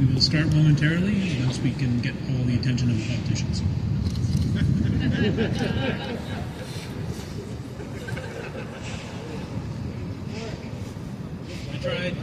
We will start momentarily once we can get all the attention of the politicians. I tried.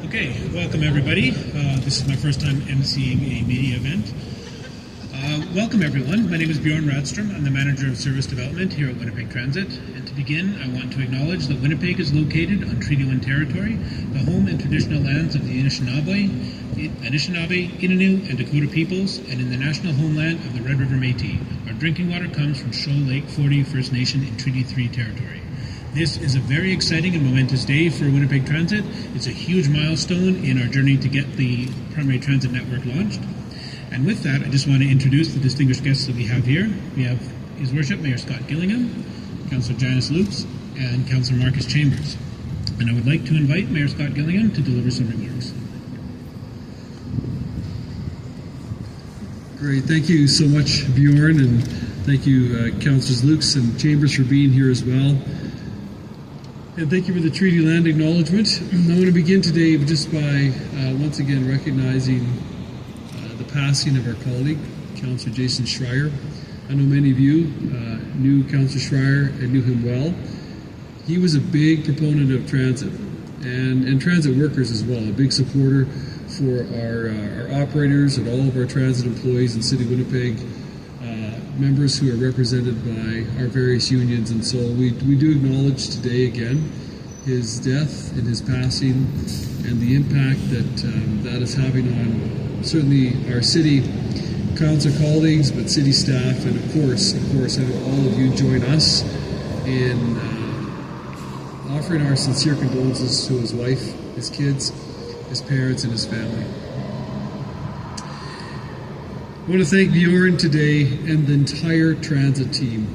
Okay, welcome everybody. This is my first time emceeing a media event. Welcome everyone. My name is Bjorn Radstrom. I'm the Manager of Service Development here at Winnipeg Transit. And to begin, I want to acknowledge that Winnipeg is located on Treaty 1 territory, the home and traditional lands of the Anishinaabe, Innu, and Dakota peoples, and in the national homeland of the Red River Métis. Our drinking water comes from Shoal Lake 40 First Nation in Treaty 3 territory. This is a very exciting and momentous day for Winnipeg Transit. It's a huge milestone in our journey to get the primary transit network launched. And with that, I just want to introduce the distinguished guests that we have here. We have His Worship Mayor Scott Gillingham, Councillor Janice Lukes, and Councillor Marcus Chambers. And I would like to invite Mayor Scott Gillingham to deliver some remarks. Great, thank you so much, Bjorn, and thank you, Councillors Lukes and Chambers, for being here as well. And thank you for the treaty land acknowledgement. I want to begin today just by once again recognizing the passing of our colleague, Councillor Jason Schreier. I know many of you knew Councillor Schreier and knew him well. He was a big proponent of transit and transit workers as well, a big supporter for our operators and all of our transit employees in City of Winnipeg, members who are represented by our various unions. And so we do acknowledge today again his death and his passing and the impact that is having on certainly our city council colleagues, but city staff, and of course, I know all of you join us in offering our sincere condolences to his wife, his kids, his parents, and his family. I want to thank Bjorn today and the entire transit team.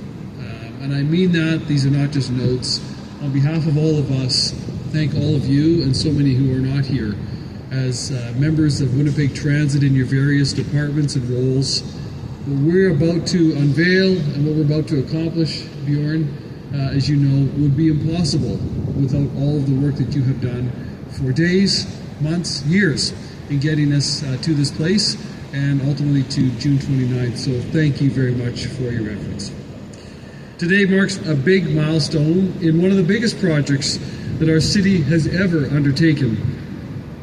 And I mean that, these are not just notes. On behalf of all of us, thank all of you and so many who are not here as members of Winnipeg Transit in your various departments and roles. What we're about to unveil and what we're about to accomplish, Bjorn, as you know, would be impossible without all of the work that you have done for days, months, years in getting us to this place, and ultimately to June 29th. So thank you very much for your efforts. Today marks a big milestone in one of the biggest projects that our city has ever undertaken.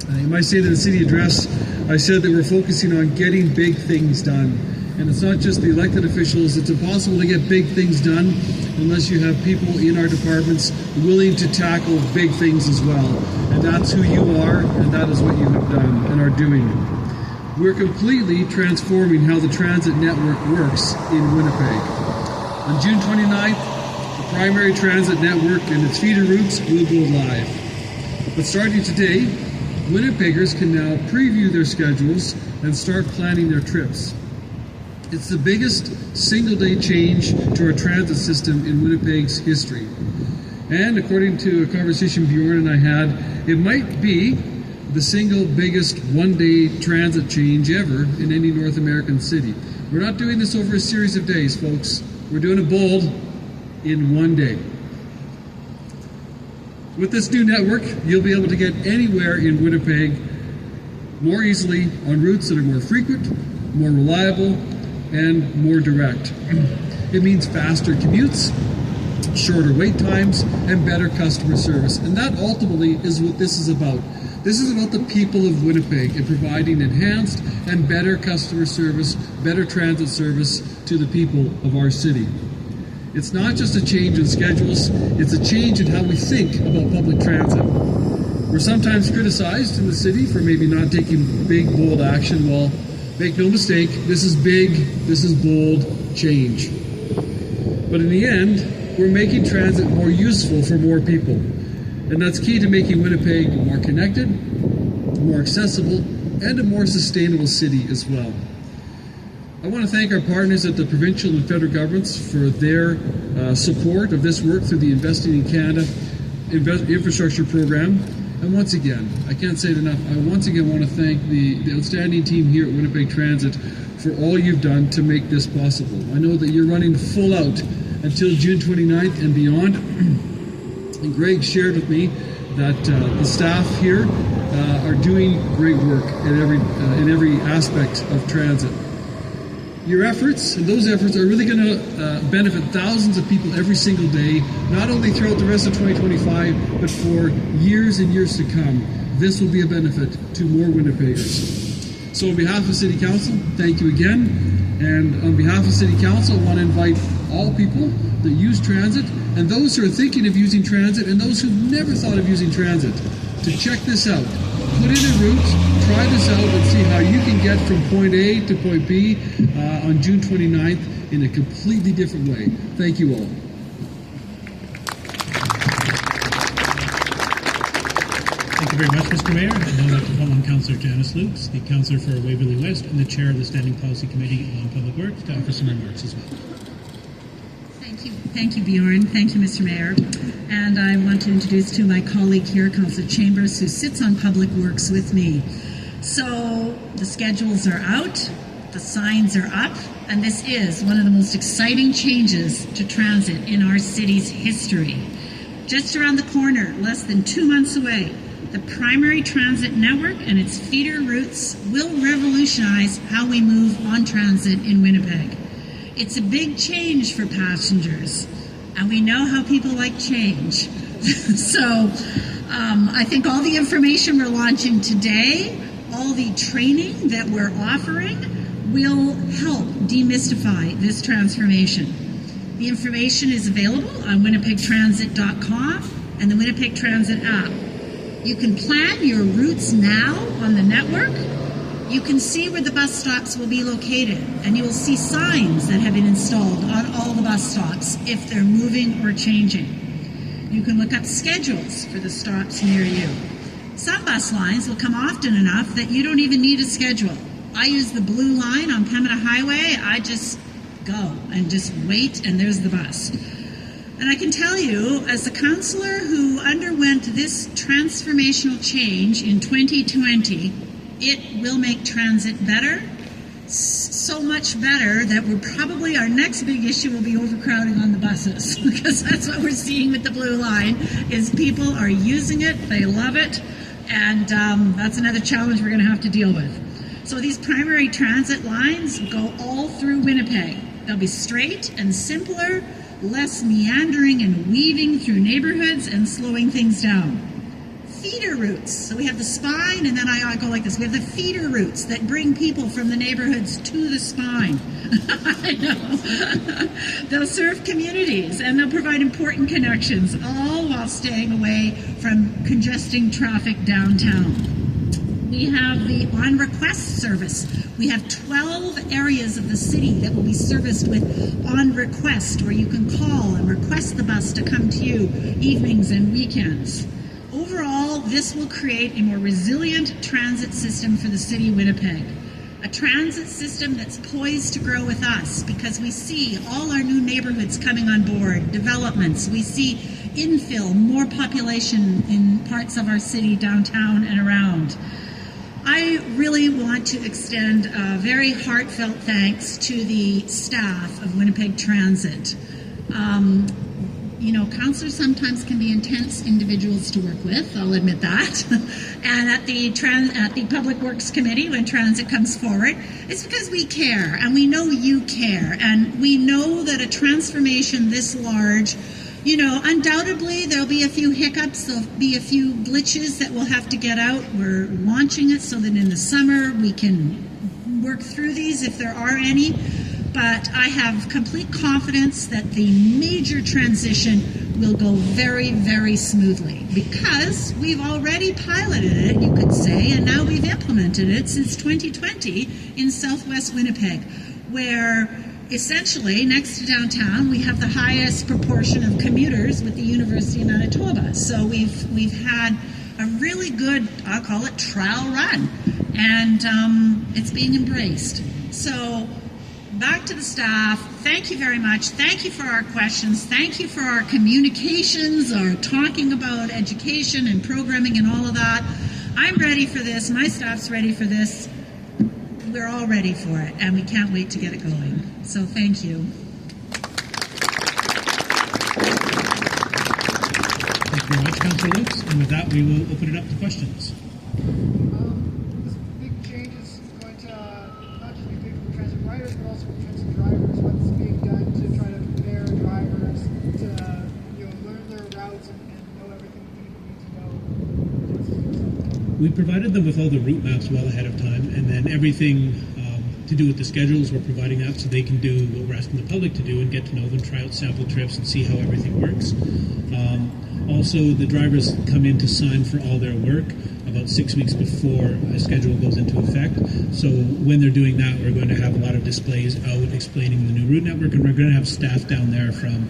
In my State of the City address, I said that we're focusing on getting big things done. And it's not just the elected officials. It's impossible to get big things done unless you have people in our departments willing to tackle big things as well. And that's who you are, and that is what you have done and are doing. We're completely transforming how the transit network works in Winnipeg. On June 29th, the primary transit network and its feeder routes will go live. But starting today, Winnipeggers can now preview their schedules and start planning their trips. It's the biggest single-day change to our transit system in Winnipeg's history. And according to a conversation Bjorn and I had, it might be the single biggest one-day transit change ever in any North American city. We're not doing this over a series of days, folks. We're doing it bold in one day. With this new network, you'll be able to get anywhere in Winnipeg more easily on routes that are more frequent, more reliable, and more direct. It means faster commutes, shorter wait times, and better customer service. And that ultimately is what this is about. This is about the people of Winnipeg and providing enhanced and better customer service, better transit service to the people of our city. It's not just a change in schedules, it's a change in how we think about public transit. We're sometimes criticized in the city for maybe not taking big, bold action. Well, make no mistake, this is big, this is bold change. But in the end, we're making transit more useful for more people. And that's key to making Winnipeg more connected, more accessible, and a more sustainable city as well. I want to thank our partners at the provincial and federal governments for their support of this work through the Investing in Canada infrastructure program. And once again, I can't say it enough, I once again want to thank the outstanding team here at Winnipeg Transit for all you've done to make this possible. I know that you're running full out until June 29th and beyond. And Greg shared with me that the staff here are doing great work in every aspect of transit. Your efforts, and those efforts, are really going to benefit thousands of people every single day, not only throughout the rest of 2025, but for years and years to come. This will be a benefit to more Winnipeggers. So on behalf of City Council, thank you again. And on behalf of City Council, I want to invite all people that use transit, and those who are thinking of using transit, and those who've never thought of using transit, to check this out. Put in a route, try this out, and see how you can get from point A to point B on June 29th in a completely different way. Thank you all. Thank you very much, Mr. Mayor. I'd now like to call on Councillor Janice Lukes, the Councillor for Waverley West and the Chair of the Standing Policy Committee on Public Works, to offer some remarks as well. Thank you, Bjorn. Thank you, Mr. Mayor. And I want to introduce to my colleague here, Councillor Chambers, who sits on Public Works with me. So the schedules are out, the signs are up, and this is one of the most exciting changes to transit in our city's history. Just around the corner, less than 2 months away, the primary transit network and its feeder routes will revolutionize how we move on transit in Winnipeg. It's a big change for passengers, and we know how people like change. So I think all the information we're launching today, all the training that we're offering, will help demystify this transformation. The information is available on winnipegtransit.com and the Winnipeg Transit app. You can plan your routes now on the network. You can see where the bus stops will be located, and you will see signs that have been installed on all the bus stops if they're moving or changing. You can look up schedules for the stops near you. Some bus lines will come often enough that you don't even need a schedule. I use the blue line on Pembina Highway. I just go and just wait, and there's the bus. And I can tell you, as a councillor who underwent this transformational change in 2020, it will make transit better, so much better that our next big issue will be overcrowding on the buses, because that's what we're seeing with the blue line, is people are using it, they love it, and that's another challenge we're going to have to deal with. So these primary transit lines go all through Winnipeg. They'll be straight and simpler, less meandering and weaving through neighborhoods and slowing things down. Feeder routes. So we have the spine, and then I go like this. We have the feeder routes that bring people from the neighborhoods to the spine. I know. They'll serve communities, and they'll provide important connections, all while staying away from congesting traffic downtown. We have the on-request service. We have 12 areas of the city that will be serviced with on-request, where you can call and request the bus to come to you evenings and weekends. Overall, this will create a more resilient transit system for the city of Winnipeg. A transit system that's poised to grow with us, because we see all our new neighborhoods coming on board, developments. We see infill, more population in parts of our city, downtown and around. I really want to extend a very heartfelt thanks to the staff of Winnipeg Transit. Councillors sometimes can be intense individuals to work with, I'll admit that. And at the Public Works Committee, when transit comes forward, it's because we care, and we know you care, and we know that a transformation this large, undoubtedly there'll be a few hiccups, there'll be a few glitches that we'll have to get out. We're launching it so that in the summer we can work through these if there are any. But I have complete confidence that the major transition will go very, very smoothly because we've already piloted it, you could say, and now we've implemented it since 2020 in southwest Winnipeg, where essentially next to downtown we have the highest proportion of commuters with the University of Manitoba. So we've had a really good, I'll call it, trial run, and it's being embraced. So back to the staff, thank you very much. Thank you for our questions. Thank you for our communications, our talking about education and programming and all of that. I'm ready for this. My staff's ready for this. We're all ready for it, and we can't wait to get it going. So thank you. Thank you very much, Councillor Lukes. And with that, we will open it up to questions. This big change is going to not just be big for transit riders, but also for transit drivers. What's being done to try to prepare drivers to learn their routes and know everything that people need to know? We provided them with all the route maps well ahead of time, and then everything to do with the schedules, we're providing that so they can do what we're asking the public to do and get to know them, try out sample trips, and see how everything works. Also, the drivers come in to sign for all their work about 6 weeks before a schedule goes into effect. So when they're doing that, we're going to have a lot of displays out explaining the new route network, and we're going to have staff down there from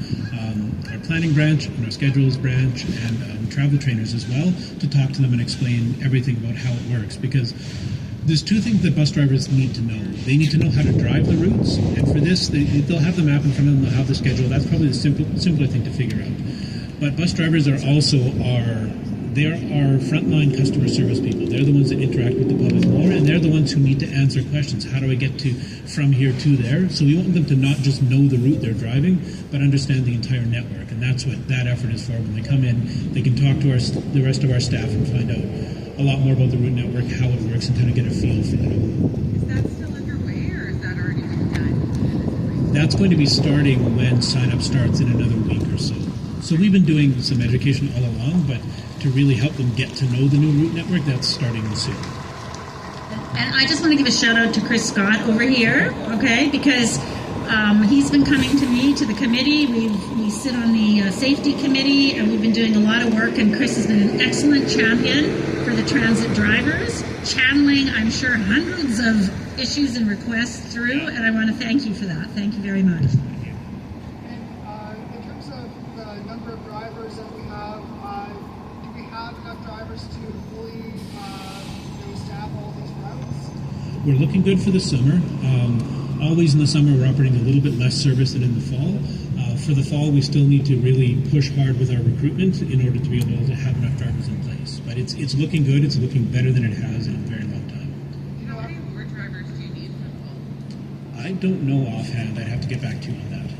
our planning branch and our schedules branch and travel trainers as well to talk to them and explain everything about how it works, because there's two things that bus drivers need to know. They need to know how to drive the routes, and for this, they'll have the map in front of them, they'll have the schedule. That's probably the simpler thing to figure out. But bus drivers are also they're our frontline customer service people. They're the ones that interact with the public more, and they're the ones who need to answer questions. How do I get from here to there? So we want them to not just know the route they're driving, but understand the entire network, and that's what that effort is for. When they come in, they can talk to the rest of our staff and find out a lot more about the route network, how it works, and kind of get a feel for it. Is that still underway, or is that already been done? That's going to be starting when sign-up starts in another week or so. So we've been doing some education all along, but to really help them get to know the new route network, that's starting soon. And I just want to give a shout out to Chris Scott over here, okay, because he's been coming to me, to the committee. We sit on the safety committee, and we've been doing a lot of work, and Chris has been an excellent champion for the transit drivers, channeling, I'm sure, hundreds of issues and requests through, and I want to thank you for that. Thank you very much. In terms of the number of drivers that we have, do we have enough drivers to fully staff all these routes? We're looking good for the summer. Always in the summer, we're operating a little bit less service than in the fall. For the fall, we still need to really push hard with our recruitment in order to be able to have enough drivers in place. But it's looking good. It's looking better than it has in a very long time. How many more drivers do you need for the fall? I don't know offhand. I'd have to get back to you on that.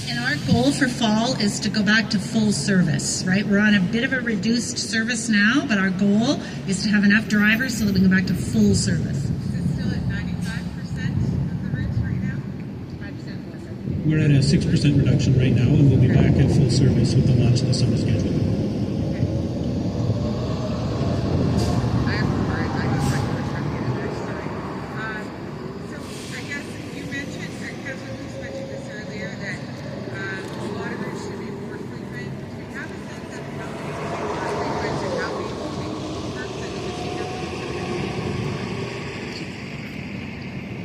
And our goal for fall is to go back to full service, right? We're on a bit of a reduced service now, but our goal is to have enough drivers so that we can go back to full service. Is it still at 95% of the routes right now? 5% We're at a 6% reduction right now, and we'll be back at full service with the launch of the summer schedule. I have a hard time with my first time here. So I guess you mentioned, Councilor Lukes mentioned this earlier, that a lot of routes should be more frequent. Do we have a sense of how many will be more frequent and how many will take longer so that the feeder routes are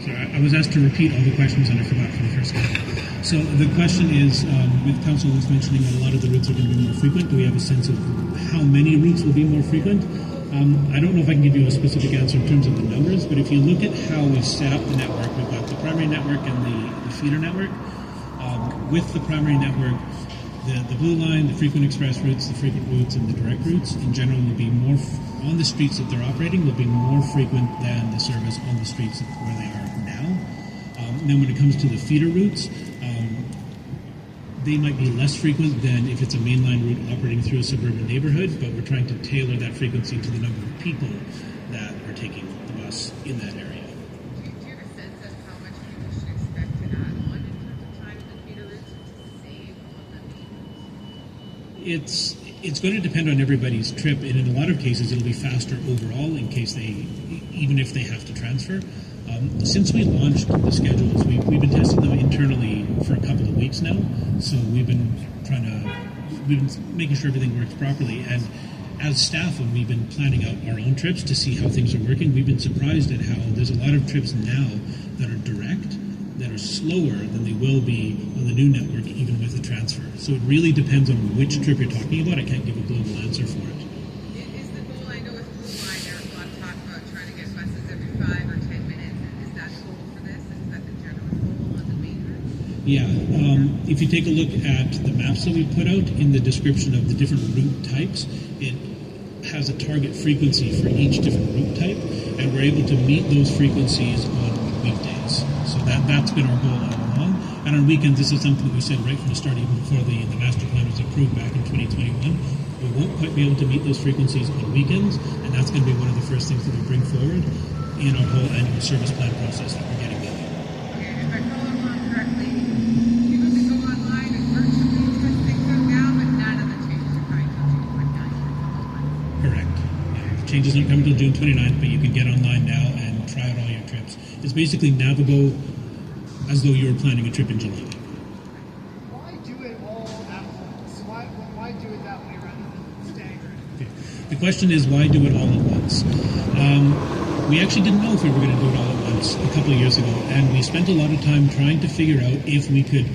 Sorry, I was asked to repeat all the questions, and I forgot for the first time. So the question is, with Council was mentioning that a lot of the routes are going to be more frequent, do we have a sense of how many routes will be more frequent? I don't know if I can give you a specific answer in terms of the numbers, but if you look at how we've set up the network, we've got the primary network and the feeder network. With the primary network, the blue line, the frequent express routes, the frequent routes, and the direct routes, in general, will be more on the streets that they're operating, will be more frequent than the service on the streets where they are now. And then when it comes to the feeder routes, they might be less frequent than if it's a mainline route operating through a suburban neighborhood, but we're trying to tailor that frequency to the number of people that are taking the bus in that area. Do you have a sense of how much people should expect to add on in terms of time in the feeder routes to save on the maintenance? It's going to depend on everybody's trip, and in a lot of cases it'll be faster overall in case even if they have to transfer. Since we launched the schedules, we've been testing them internally for a couple of weeks now, so we've been trying to we've been making sure everything works properly. And as staff, when we've been planning out our own trips to see how things are working, we've been surprised at how there's a lot of trips now that are direct, that are slower than they will be on the new network, even with a transfer. So it really depends on which trip you're talking about. I can't give a global answer for it. Is the goal, I know with Blue Line, there's a lot of talk about trying to get buses every 5 or 10 minutes. Is that the goal for this? Is that the general goal on the main route? Yeah, if you take a look at the maps that we put out in the description of the different route types, it has a target frequency for each different route type, and we're able to meet those frequencies on weekdays. So that's been our goal all along. And on weekends, this is something that we said right from the start, even before the master plan was approved back in 2021. We won't quite be able to meet those frequencies on weekends, and that's going to be one of the first things that we bring forward in our whole annual service plan process that we're getting going. Okay, if I follow along correctly, people can go online and virtually test things out now, but none of the changes are coming until June 29th. Correct. Yeah, the changes don't come until June 29th, but you can get online now and try out all your trips. It's basically Navigo as though you were planning a trip in July. Why do it all at once? Why do it that way rather than staggered? Okay. The question is, why do it all at once? We actually didn't know if we were going to do it all at once a couple of years ago, and we spent a lot of time trying to figure out if we could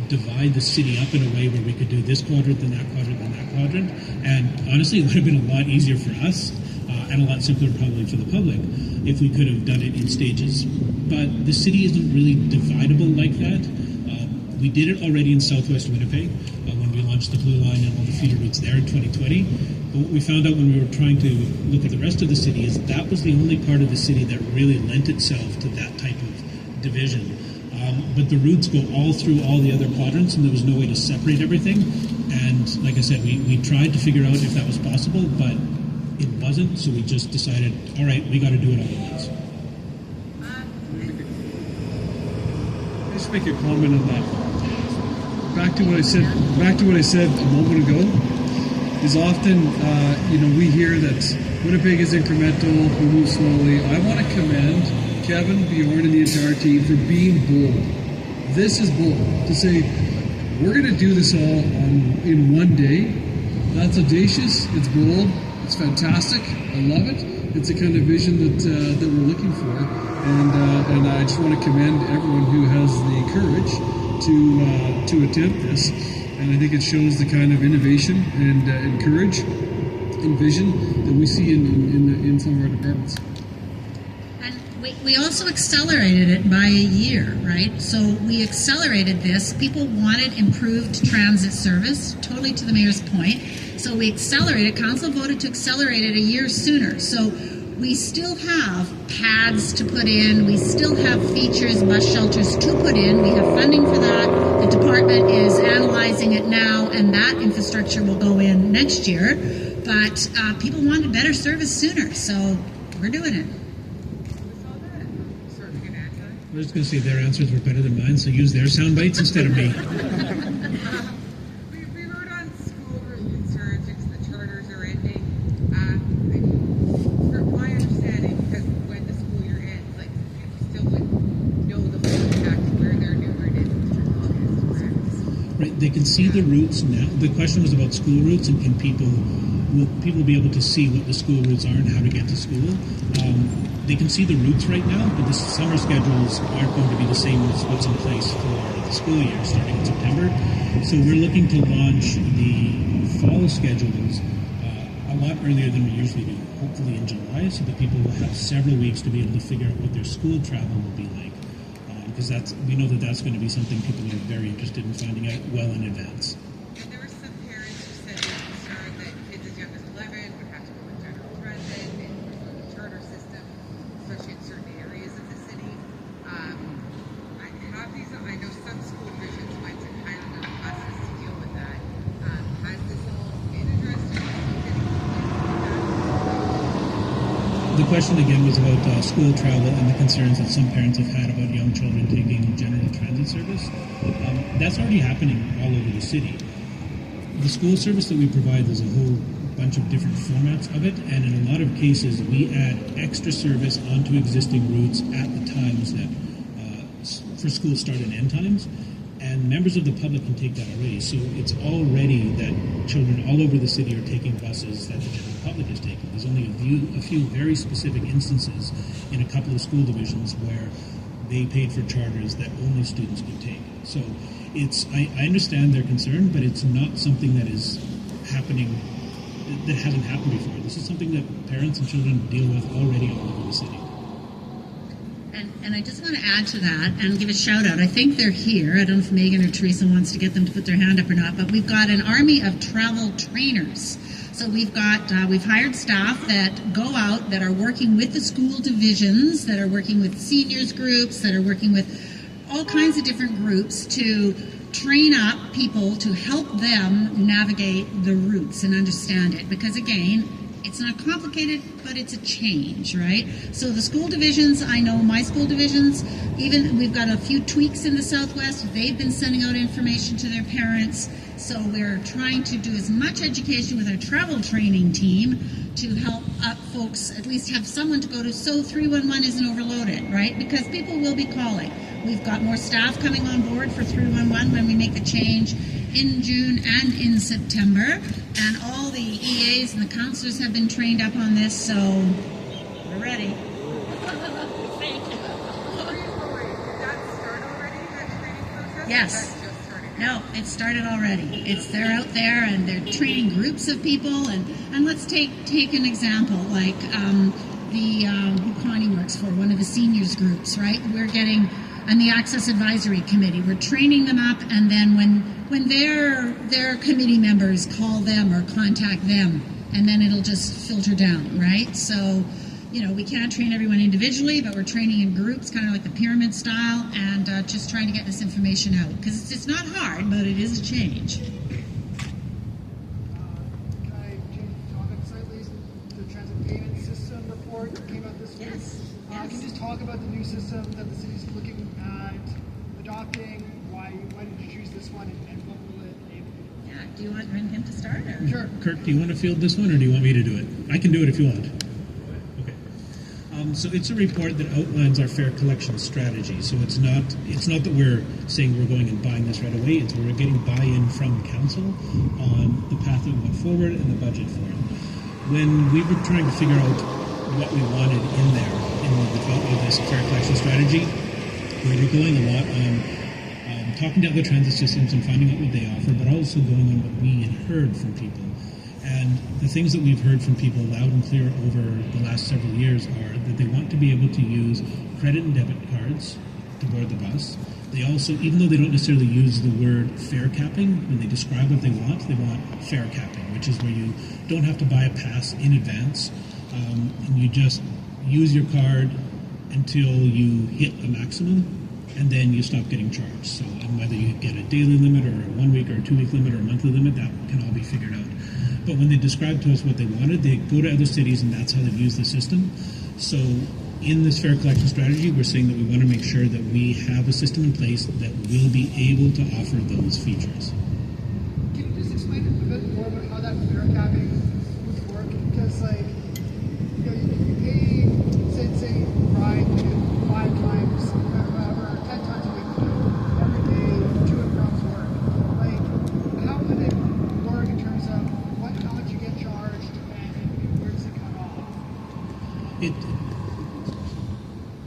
divide the city up in a way where we could do this quadrant, then that quadrant, then that quadrant. And honestly, it would have been a lot easier for us and a lot simpler probably for the public if we could have done it in stages. But the city isn't really dividable like that. We did it already in southwest Winnipeg when we launched the Blue Line and all the feeder routes there in 2020. But what we found out when we were trying to look at the rest of the city is that was the only part of the city that really lent itself to that type of division. But the routes go all through all the other quadrants, and there was no way to separate everything. And like I said, we tried to figure out if that was possible, but it wasn't. So we just decided, all right, we got to do it all at once. Just make a comment on that. Back to what I said a moment ago. Is often, we hear that Winnipeg is incremental, we move slowly. I want to commend Kevin, Bjorn, and the entire team for being bold. This is bold. To say, we're going to do this all in one day. That's audacious, it's bold, it's fantastic, I love it. It's the kind of vision that we're looking for. And I just want to commend everyone who has the courage to attempt this. And I think it shows the kind of innovation and courage and vision that we see in some of our departments. And we also accelerated it by a year, right? So we accelerated this. People wanted improved transit service, totally to the mayor's point. So we accelerated. Council voted to accelerate it a year sooner. So we still have pads to put in. We still have features, bus shelters to put in. We have funding for that. The department is analyzing it now, and that infrastructure will go in next year. But people wanted better service sooner, so we're doing it. I was just going to say their answers were better than mine, so use their sound bites instead of me. We wrote on school route concerns because the charters are ending. From my understanding, because when the school year ends, like people still would know the full impact of where their new route is through August, correct? Right, they can see the routes now. The question was about school routes and will people be able to see what the school routes are and how to get to school. They can see the routes right now, but the summer schedules aren't going to be the same as what's in place for the school year starting in September. So we're looking to launch the fall schedules a lot earlier than we usually do, hopefully in July, so that people will have several weeks to be able to figure out what their school travel will be like. Because we know that that's going to be something people are very interested in finding out well in advance. And there were some parents who said they were concerned that kids as young as 11 would have to go with general transit and the charter system, especially in certain areas of the city. I know some school divisions went to kind of the buses to deal with that. Has this all been addressed? The question again was about school travel and the concerns that some parents have had about young children taking general transit service. That's already happening all over the city. The school service that we provide, there's a whole bunch of different formats of it, and in a lot of cases we add extra service onto existing routes at the times that for school start and end times. And members of the public can take that already. So it's already that children all over the city are taking buses that the general public is taking. There's only a few very specific instances in a couple of school divisions where they paid for charters that only students could take. So I understand their concern, but it's not something that is happening, that hasn't happened before. This is something that parents and children deal with already all over the city. And I just want to add to that and give a shout out. I think they're here. I don't know if Megan or Teresa wants to get them to put their hand up or not, but we've got an army of travel trainers. So we've hired staff that go out, that are working with the school divisions, that are working with seniors groups, that are working with all kinds of different groups to train up people to help them navigate the routes and understand it. Because again, it's not complicated, but it's a change, right? So the school divisions, I know my school divisions, even we've got a few tweaks in the Southwest. They've been sending out information to their parents. So we're trying to do as much education with our travel training team to help up folks, at least have someone to go to so 311 isn't overloaded, right? Because people will be calling. We've got more staff coming on board for 311 when we make the change in June and in September. And all the EAs and the counselors have been trained up on this, so we're ready. Thank you. Did that start already, that training process? Yes. Or that's just starting? No, it started already. They're out there and they're training groups of people. And let's take an example, like who Connie works for, one of the seniors groups, right? And the Access Advisory Committee, we're training them up, and then when their committee members call them or contact them, and then it'll just filter down, right? So, we can't train everyone individually, but we're training in groups, kind of like the pyramid style, and just trying to get this information out. Because it's not hard, but it is a change. Can I change the topic slightly? The transit payment system report came out this week. Yes. Can you just talk about the new system that the city's looking at adopting? Why did you choose this one, and what will it enable? Yeah. Do you want him to start? Or? Sure. Kirk, do you want to field this one, or do you want me to do it? I can do it if you want. Okay. So it's a report that outlines our fare collection strategy. So it's not that we're saying we're going and buying this right away. It's we're getting buy-in from council on the path that we went forward and the budget for it. When we were trying to figure out what we wanted in there in the development of this fare collection strategy, we were going a lot on talking to other transit systems and finding out what they offer, but also going on what we had heard from people. And the things that we've heard from people loud and clear over the last several years are that they want to be able to use credit and debit cards to board the bus. They also, even though they don't necessarily use the word fare capping, when they describe what they want fare capping, which is where you don't have to buy a pass in advance, and you just use your card until you hit a maximum, and then you stop getting charged. So whether you get a daily limit or a 1 week or a 2 week limit or a monthly limit, that can all be figured out. But when they described to us what they wanted, they go to other cities, and that's how they've used the system. So in this fare collection strategy, we're saying that we want to make sure that we have a system in place that will be able to offer those features. Can you just explain a bit more about how that fare capping would work? Because, you pay, say, ride 5 times, or 10 times a week, every day to and from work. How would it work in terms of how much you get charged and where does it cut off?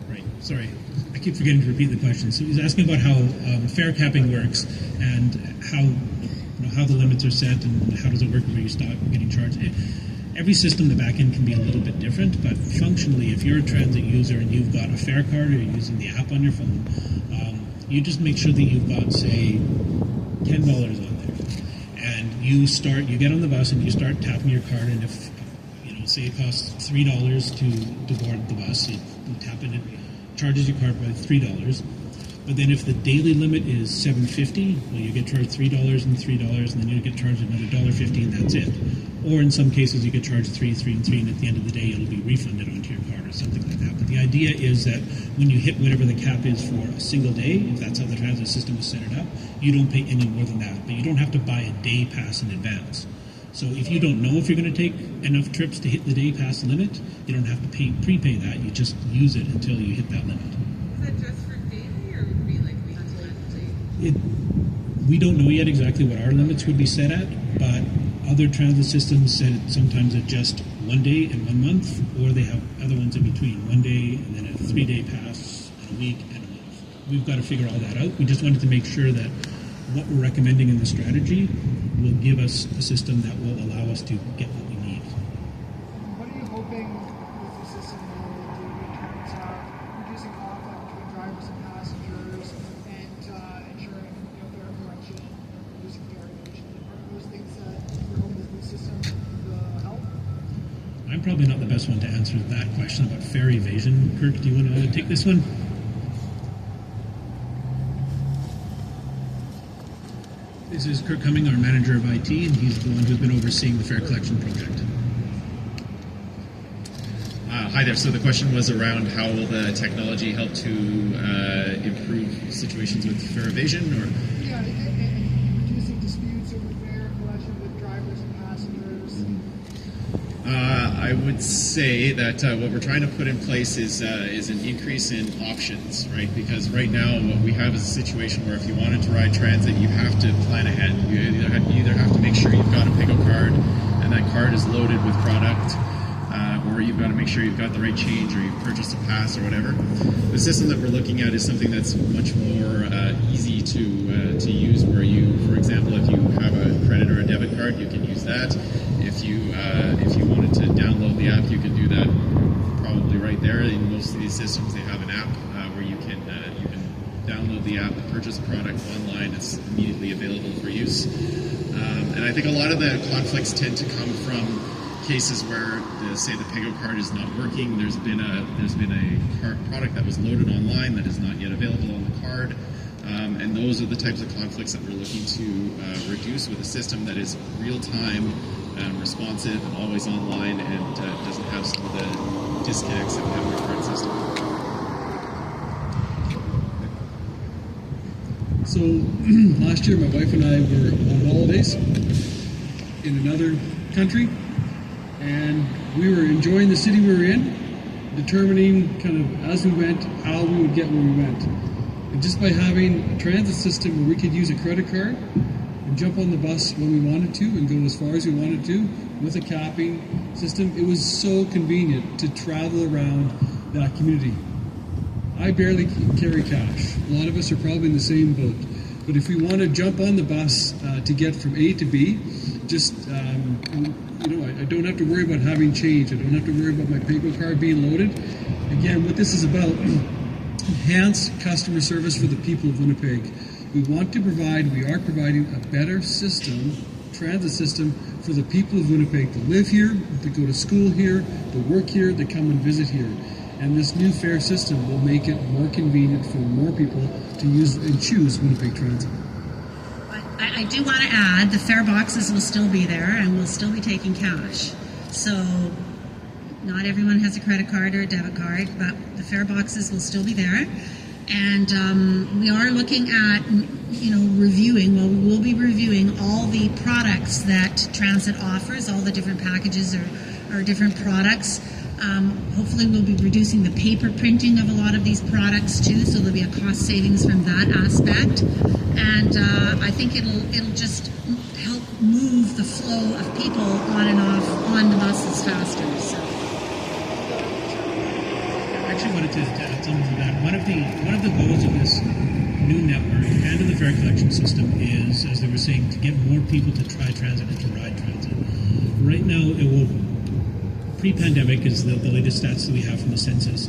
Right. Sorry, I keep forgetting to repeat the question. So he's asking about how fare capping works and how the limits are set and how does it work where you stop getting charged. Every system, the back end can be a little bit different, but functionally, if you're a transit user and you've got a fare card or you're using the app on your phone, you just make sure that you've got, say, $10 on there, and you get on the bus and you start tapping your card, and if say it costs $3 to board the bus, you tap it, it charges your card by $3. But then if the daily limit is $7.50, well, you get charged $3 and $3, and then you get charged another $1.50, and that's it. Or in some cases, you get charged $3, and $3, and at the end of the day, it'll be refunded onto your card or something like that. But the idea is that when you hit whatever the cap is for a single day, if that's how the transit system is set it up, you don't pay any more than that. But you don't have to buy a day pass in advance. So if you don't know if you're going to take enough trips to hit the day pass limit, you don't have to prepay that. You just use it until you hit that limit. Is that just for daily, or would it be like weekly? We don't know yet exactly what our limits would be set at, but other transit systems set it sometimes at just 1 day and 1 month, or they have other ones in between, 1 day and then a 3-day pass, and a week and a month. We've got to figure all that out. We just wanted to make sure that what we're recommending in the strategy will give us a system that will allow us to get what we need. What are you hoping with the system will do in terms of reducing conflict between drivers and passengers and ensuring fare collection, reducing fare evasion? Are those things that you're hoping this new system will help? I'm probably not the best one to answer that question about fare evasion. Kirk, do you want to take this one? This is Kirk Cumming, our manager of IT, and he's the one who's been overseeing the fare collection project. Hi there. So the question was around how will the technology help to improve situations with fare evasion, or? Yeah, and reducing disputes over fare collection with drivers and passengers. I would say that what we're trying to put in place is an increase in options, right? Because right now what we have is a situation where if you wanted to ride transit, you have to plan ahead. You either have to make sure you've got a PIGO card and that card is loaded with product, or you've got to make sure you've got the right change, or you've purchased a pass or whatever. The system that we're looking at is something that's much more easy to use, where you, for example, if you have a credit or a debit card, you can use that. If you wanted to download the app, you can do that probably right there. In most of these systems, they have an app where you can download the app, purchase a product online. It's immediately available for use. And I think a lot of the conflicts tend to come from cases where, say, the PIGO card is not working. There's been a product that was loaded online that is not yet available on the card. And those are the types of conflicts that we're looking to reduce with a system that is real-time, responsive, and always online, and doesn't have some of the disconnects that we have in our current system. So last year, my wife and I were on holidays in another country, and we were enjoying the city we were in, determining kind of as we went how we would get where we went. And just by having a transit system where we could use a credit card and jump on the bus when we wanted to and go as far as we wanted to with a capping system, it was so convenient to travel around that community. I barely carry cash. A lot of us are probably in the same boat. But if we want to jump on the bus to get from A to B, just, I don't have to worry about having change. I don't have to worry about my PayPal card being loaded. Again, what this is about, enhance customer service for the people of Winnipeg. We are providing a better system, transit system, for the people of Winnipeg to live here, to go to school here, to work here, to come and visit here. And this new fare system will make it more convenient for more people to use and choose Winnipeg Transit. I do want to add, the fare boxes will still be there and we'll still be taking cash. So not everyone has a credit card or a debit card, but the fare boxes will still be there. And we are looking at, we will be reviewing all the products that transit offers, all the different packages or different products. Hopefully we'll be reducing the paper printing of a lot of these products too, so there'll be a cost savings from that aspect. And I think it'll just help move the flow of people on and off on the buses faster. So. I actually wanted to add something to that. One of the goals of this new network and of the fare collection system is, as they were saying, to get more people to try transit and to ride transit. Right now, it will. Pre-pandemic is the latest stats that we have from the census.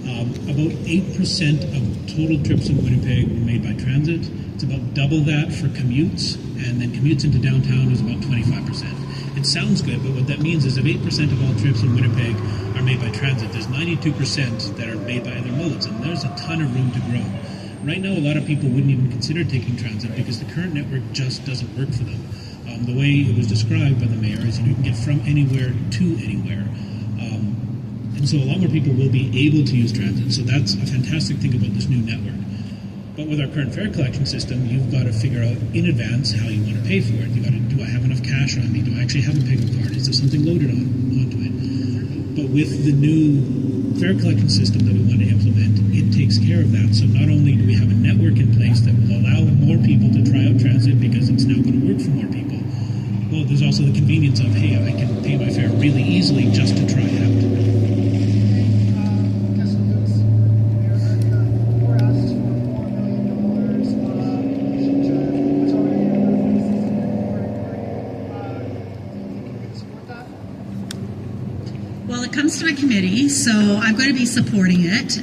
About 8% of total trips in Winnipeg were made by transit. It's about double that for commutes, and then commutes into downtown is about 25%. It sounds good, but what that means is if 8% of all trips in Winnipeg are made by transit, there's 92% that are made by other modes, and there's a ton of room to grow. Right now, a lot of people wouldn't even consider taking transit because the current network just doesn't work for them. The way it was described by the mayor is you can get from anywhere to anywhere. And so a lot more people will be able to use transit. So that's a fantastic thing about this new network. But with our current fare collection system, you've got to figure out in advance how you want to pay for it. You've got to, do I have enough cash on me? Do I actually have a PIGO card? Is there something loaded onto it? But with the new fare collection system that we want to implement, it takes takes care of that. So not only do we have a network in place that will allow more people to try out transit because it's now going to work for more people, well, there's also the convenience of, hey, I can pay my fare really easily just to try it out. Well, it comes to my committee, so I'm going to be supporting it.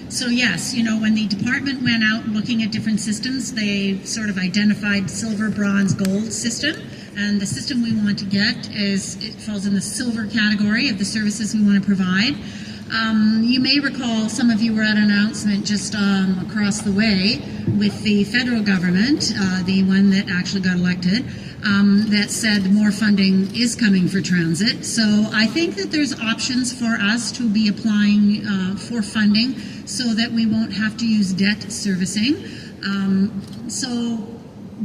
So yes, when the department went out looking at different systems, they sort of identified silver, bronze, gold system. And the system we want to get it falls in the silver category of the services we want to provide. You may recall, some of you were at an announcement just across the way with the federal government, the one that actually got elected, that said more funding is coming for transit. So I think that there's options for us to be applying for funding so that we won't have to use debt servicing. So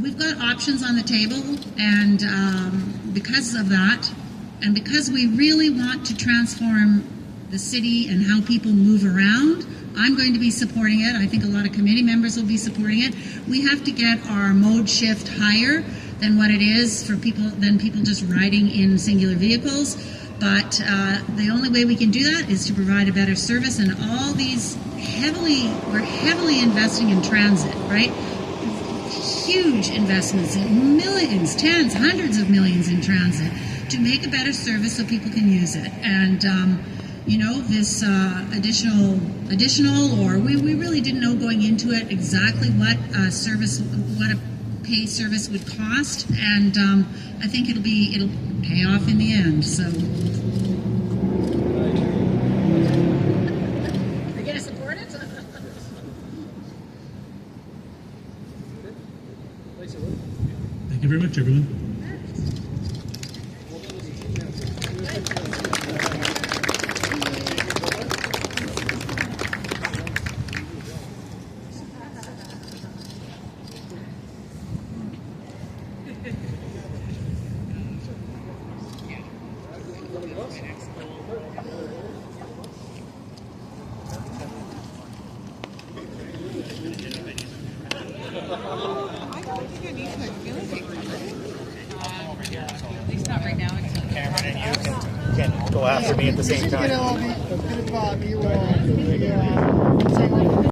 we've got options on the table, and because of that, and because we really want to transform the city and how people move around, I'm going to be supporting it. I think a lot of committee members will be supporting it. We have to get our mode shift higher than what it is for people just riding in singular vehicles. But the only way we can do that is to provide a better service, and all these we're heavily investing in transit, right? Huge investments in millions, tens, hundreds of millions in transit to make a better service so people can use it. And this additional, or we really didn't know going into it exactly what a pay service would cost, and I think it'll pay off in the end. So, are you going to support it? Thank you very much, everyone. I don't think I need to feel at least not right now. Cameron and you can go after me at the same Get time. a bit of